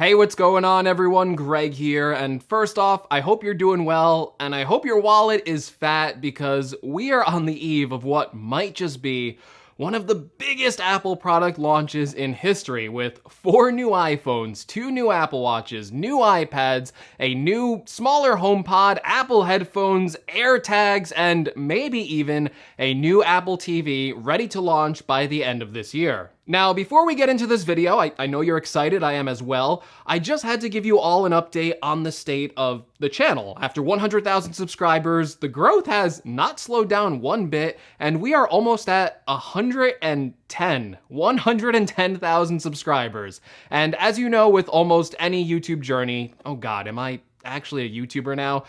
Hey, what's going on everyone? Greg here, and first off, I hope you're doing well, and I hope your wallet is fat because we are on the eve of what might just be one of the biggest Apple product launches in history, with 4 new iPhones, 2 new Apple Watches, new iPads, a new, smaller HomePod, Apple headphones, Airtags, and maybe even a new Apple TV ready to launch by the end of this year. Now, before we get into this video, I know you're excited, I am as well. I just had to give you all an update on the state of the channel. After 100,000 subscribers, the growth has not slowed down one bit, and we are almost at 110,000 subscribers. And as you know, with almost any YouTube journey, oh god, am I actually a YouTuber now?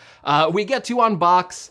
We get to unbox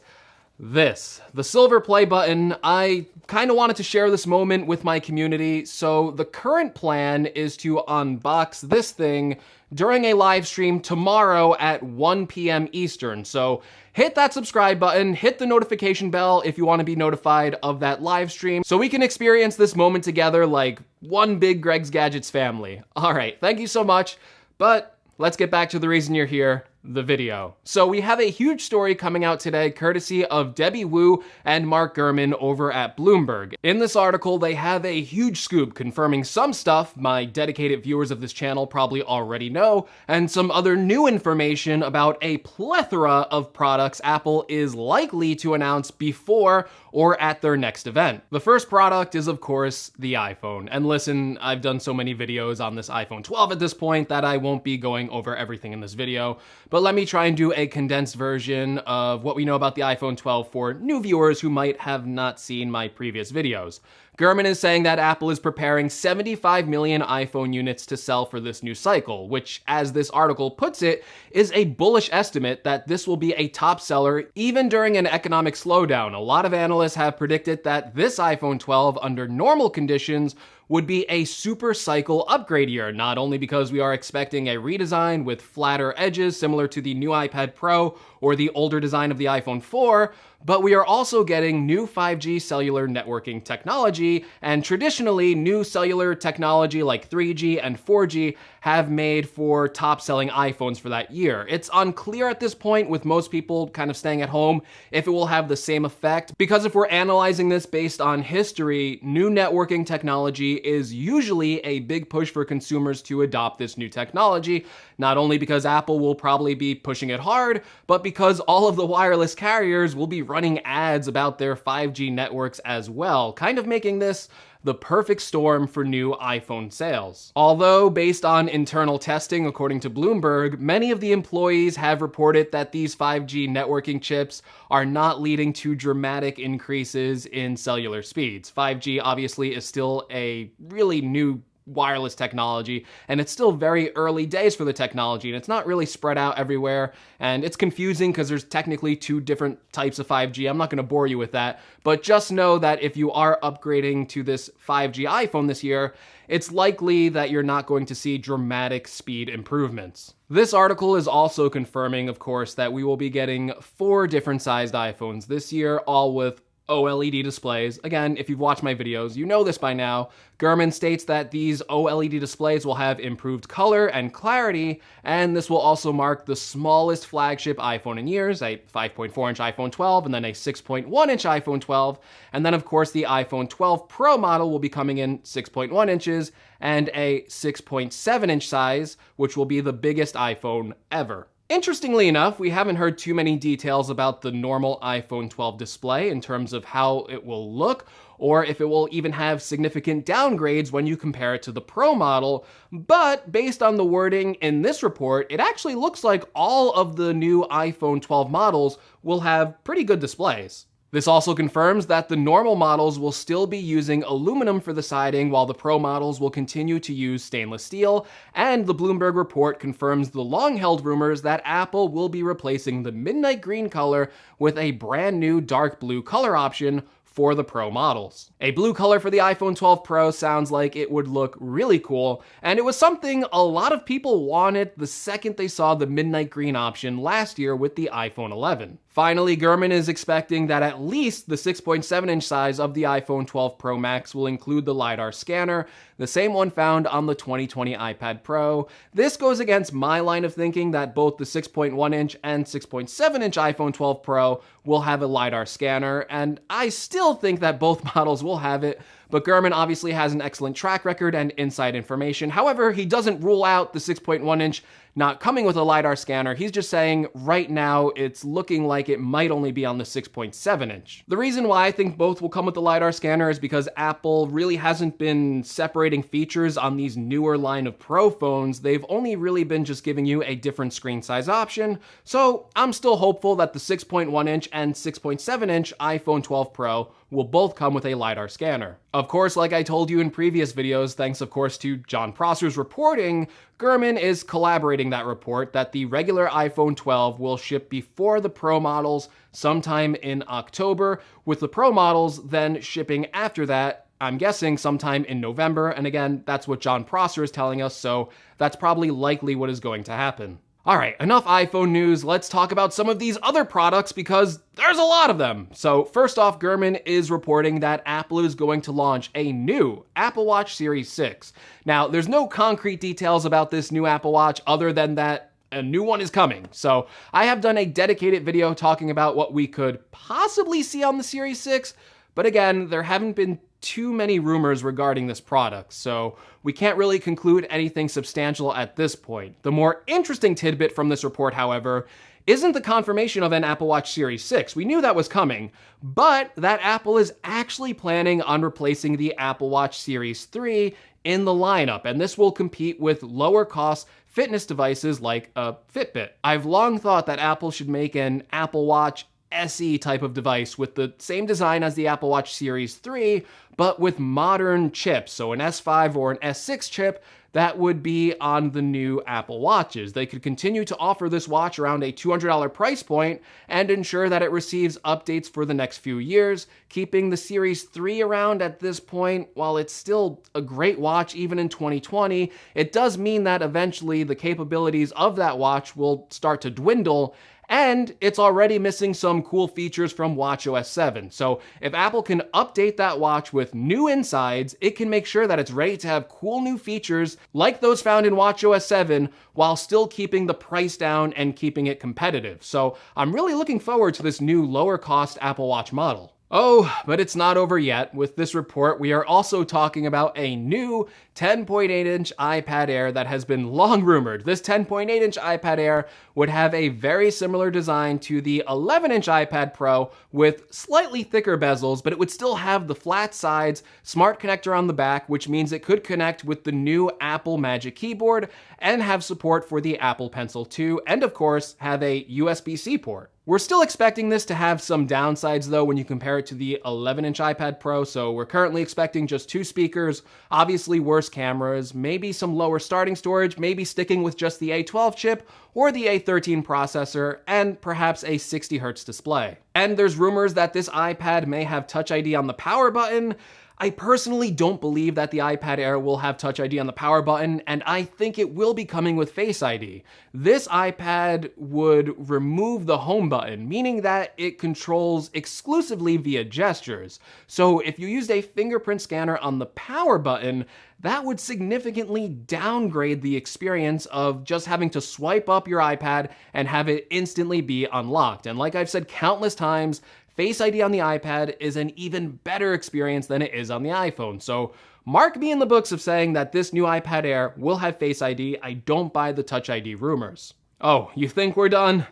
this, the silver play button. I kind of wanted to share this moment with my community, so the current plan is to unbox this thing during a live stream tomorrow at 1 p.m. Eastern. So hit that subscribe button, hit the notification bell if you want to be notified of that live stream, so we can experience this moment together like one big Greg's Gadgets family. All right, thank you so much, but let's get back to the reason you're here, the video. So we have a huge story coming out today courtesy of Debbie Wu and Mark Gurman over at Bloomberg. In this article, they have a huge scoop confirming some stuff my dedicated viewers of this channel probably already know, and some other new information about a plethora of products Apple is likely to announce before or at their next event. The first product is, of course, the iPhone. And listen, I've done so many videos on this iPhone 12 at this point that I won't be going over everything in this video. But let me try and do a condensed version of what we know about the iPhone 12 for new viewers who might have not seen my previous videos. Gurman is saying that Apple is preparing 75 million iPhone units to sell for this new cycle, which, as this article puts it, is a bullish estimate that this will be a top seller even during an economic slowdown. A lot of analysts have predicted that this iPhone 12, under normal conditions, would be a super cycle upgrade year, not only because we are expecting a redesign with flatter edges similar to the new iPad Pro or the older design of the iPhone 4, but we are also getting new 5G cellular networking technology, and traditionally new cellular technology like 3G and 4G have made for top-selling iPhones for that year. It's unclear at this point, with most people kind of staying at home, if it will have the same effect, because if we're analyzing this based on history, new networking technology is usually a big push for consumers to adopt this new technology, not only because Apple will probably be pushing it hard, but because all of the wireless carriers will be running ads about their 5G networks as well, kind of making this the perfect storm for new iPhone sales. Although, based on internal testing, according to Bloomberg, many of the employees have reported that these 5G networking chips are not leading to dramatic increases in cellular speeds. 5G obviously is still a really new wireless technology, and it's still very early days for the technology, and it's not really spread out everywhere, and it's confusing because there's technically 2 different types of 5G. I'm not going to bore you with that, but just know that if you are upgrading to this 5G iPhone this year, it's likely that you're not going to see dramatic speed improvements. This article is also confirming, of course, that we will be getting 4 different sized iPhones this year, all with OLED displays. Again, if you've watched my videos, you know this by now. Gurman states that these OLED displays will have improved color and clarity, and this will also mark the smallest flagship iPhone in years, a 5.4-inch iPhone 12, and then a 6.1-inch iPhone 12, and then of course the iPhone 12 Pro model will be coming in 6.1 inches and a 6.7-inch size, which will be the biggest iPhone ever. Interestingly enough, we haven't heard too many details about the normal iPhone 12 display in terms of how it will look, or if it will even have significant downgrades when you compare it to the Pro model, but based on the wording in this report, it actually looks like all of the new iPhone 12 models will have pretty good displays. This also confirms that the normal models will still be using aluminum for the siding, while the Pro models will continue to use stainless steel, and the Bloomberg report confirms the long-held rumors that Apple will be replacing the midnight green color with a brand new dark blue color option for the Pro models. A blue color for the iPhone 12 Pro sounds like it would look really cool, and it was something a lot of people wanted the second they saw the midnight green option last year with the iPhone 11. Finally, Gurman is expecting that at least the 6.7-inch size of the iPhone 12 Pro Max will include the LiDAR scanner, the same one found on the 2020 iPad Pro. This goes against my line of thinking that both the 6.1-inch and 6.7-inch iPhone 12 Pro will have a LiDAR scanner, and I still think that both models will have it, but Gurman obviously has an excellent track record and inside information. However, he doesn't rule out the 6.1-inch not coming with a LiDAR scanner. He's just saying right now it's looking like it might only be on the 6.7-inch. The reason why I think both will come with the LiDAR scanner is because Apple really hasn't been separating features on these newer line of Pro phones. They've only really been just giving you a different screen size option. So I'm still hopeful that the 6.1-inch and 6.7-inch iPhone 12 Pro will both come with a LiDAR scanner. Of course, like I told you in previous videos, thanks of course to John Prosser's reporting, Gurman is collaborating that report that the regular iPhone 12 will ship before the Pro models sometime in October, with the Pro models then shipping after that, I'm guessing sometime in November, and again, that's what John Prosser is telling us, so that's probably likely what is going to happen. Alright, enough iPhone news, let's talk about some of these other products because there's a lot of them. So first off, Gurman is reporting that Apple is going to launch a new Apple Watch Series 6. Now, there's no concrete details about this new Apple Watch other than that a new one is coming. So I have done a dedicated video talking about what we could possibly see on the Series 6, but again, there haven't been too many rumors regarding this product, so we can't really conclude anything substantial at this point. The more interesting tidbit from this report, however, isn't the confirmation of an Apple Watch Series 6. We knew that was coming, but that Apple is actually planning on replacing the Apple Watch Series 3 in the lineup, and this will compete with lower cost fitness devices like a Fitbit. I've long thought that Apple should make an Apple Watch SE type of device with the same design as the Apple Watch Series 3, but with modern chips, so an S5 or an S6 chip that would be on the new Apple Watches. They could continue to offer this watch around a $200 price point and ensure that it receives updates for the next few years, keeping the Series 3 around at this point. While it's still a great watch even in 2020, it does mean that eventually the capabilities of that watch will start to dwindle, and it's already missing some cool features from watchOS 7. So if Apple can update that watch with new insides, it can make sure that it's ready to have cool new features like those found in watchOS 7 while still keeping the price down and keeping it competitive. So I'm really looking forward to this new lower cost Apple Watch model. Oh, but it's not over yet. With this report, we are also talking about a new 10.8-inch iPad Air that has been long rumored. This 10.8-inch iPad Air would have a very similar design to the 11-inch iPad Pro with slightly thicker bezels, but it would still have the flat sides, smart connector on the back, which means it could connect with the new Apple Magic Keyboard and have support for the Apple Pencil 2, and of course, have a USB-C port. We're still expecting this to have some downsides though when you compare it to the 11-inch iPad Pro, so we're currently expecting just 2 speakers, obviously worse cameras, maybe some lower starting storage, maybe sticking with just the A12 chip or the A13 processor, and perhaps a 60Hz display. And there's rumors that this iPad may have Touch ID on the power button. I personally don't believe that the iPad Air will have Touch ID on the power button, and I think it will be coming with Face ID. This iPad would remove the home button, meaning that it controls exclusively via gestures. So if you used a fingerprint scanner on the power button, that would significantly downgrade the experience of just having to swipe up your iPad and have it instantly be unlocked. And like I've said countless times, Face ID on the iPad is an even better experience than it is on the iPhone. So mark me in the books of saying that this new iPad Air will have Face ID. I don't buy the Touch ID rumors. Oh, you think we're done?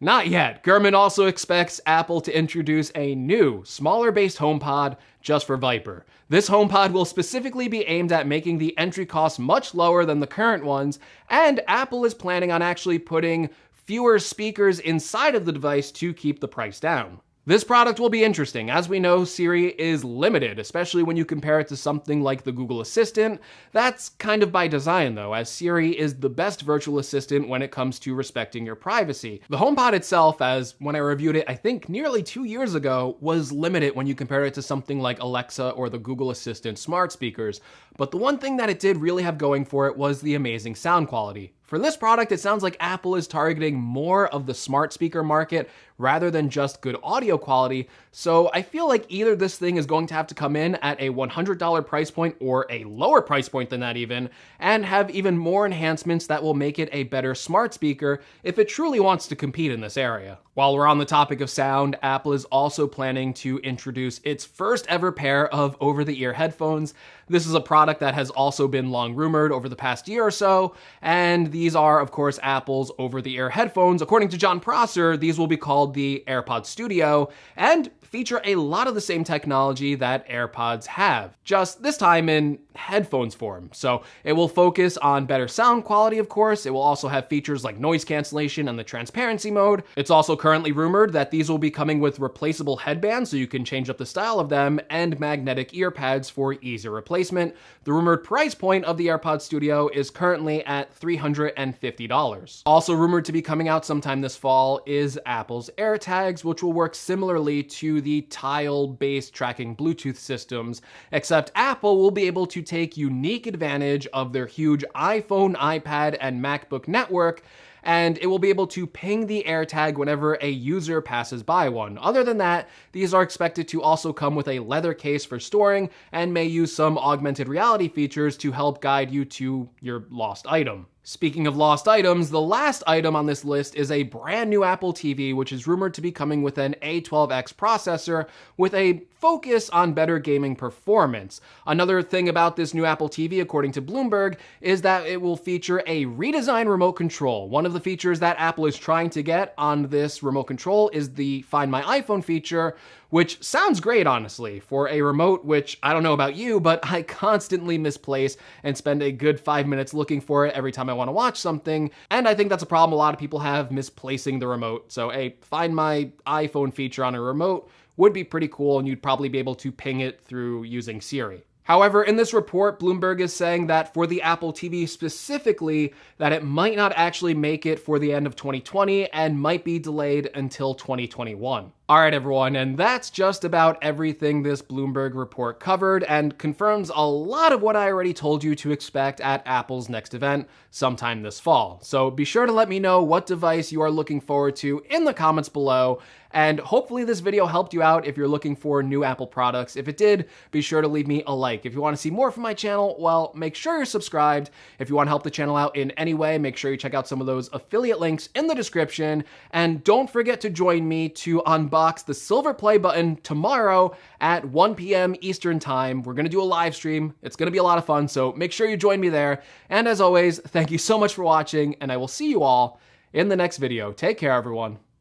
Not yet. Gurman also expects Apple to introduce a new, smaller-based HomePod just for Viper. This HomePod will specifically be aimed at making the entry cost much lower than the current ones, and Apple is planning on actually putting fewer speakers inside of the device to keep the price down. This product will be interesting. As we know, Siri is limited, especially when you compare it to something like the Google Assistant. That's kind of by design though, as Siri is the best virtual assistant when it comes to respecting your privacy. The HomePod itself, as when I reviewed it, I think nearly 2 years ago, was limited when you compare it to something like Alexa or the Google Assistant smart speakers. But the one thing that it did really have going for it was the amazing sound quality. For this product, it sounds like Apple is targeting more of the smart speaker market rather than just good audio quality, so I feel like either this thing is going to have to come in at a $100 price point or a lower price point than that even, and have even more enhancements that will make it a better smart speaker if it truly wants to compete in this area. While we're on the topic of sound, Apple is also planning to introduce its first ever pair of over-the-ear headphones. This is a product that has also been long rumored over the past year or so, and these are, of course, Apple's over-the-ear headphones. According to John Prosser, these will be called the AirPod Studio, and feature a lot of the same technology that AirPods have, just this time in headphones form. So it will focus on better sound quality, of course. It will also have features like noise cancellation and the transparency mode. It's also currently rumored that these will be coming with replaceable headbands so you can change up the style of them, and magnetic ear pads for easier replacement. The rumored price point of the AirPod Studio is currently at $350. Also rumored to be coming out sometime this fall is Apple's Airtags, which will work similarly to the tile-based tracking Bluetooth systems, except Apple will be able to take unique advantage of their huge iPhone, iPad, and MacBook network, and it will be able to ping the AirTag whenever a user passes by one. Other than that, these are expected to also come with a leather case for storing and may use some augmented reality features to help guide you to your lost item. Speaking of lost items, the last item on this list is a brand new Apple TV, which is rumored to be coming with an A12X processor with a focus on better gaming performance. Another thing about this new Apple TV, according to Bloomberg, is that it will feature a redesigned remote control. One of the features that Apple is trying to get on this remote control is the Find My iPhone feature, which sounds great, honestly, for a remote which, I don't know about you, but I constantly misplace and spend a good 5 minutes looking for it every time I want to watch something, and I think that's a problem a lot of people have, misplacing the remote. So a Find My iPhone feature on a remote would be pretty cool, and you'd probably be able to ping it through using Siri. However, in this report, Bloomberg is saying that for the Apple TV specifically, that it might not actually make it for the end of 2020 and might be delayed until 2021. All right, everyone, and that's just about everything this Bloomberg report covered and confirms a lot of what I already told you to expect at Apple's next event sometime this fall. So be sure to let me know what device you are looking forward to in the comments below, and hopefully this video helped you out if you're looking for new Apple products. If it did, be sure to leave me a like. If you want to see more from my channel, well, make sure you're subscribed. If you want to help the channel out in any way, make sure you check out some of those affiliate links in the description, and don't forget to join me to unbox the silver play button tomorrow at 1 p.m. Eastern time. We're going to do a live stream. It's going to be a lot of fun, so make sure you join me there. And as always, thank you so much for watching, and I will see you all in the next video. Take care, everyone.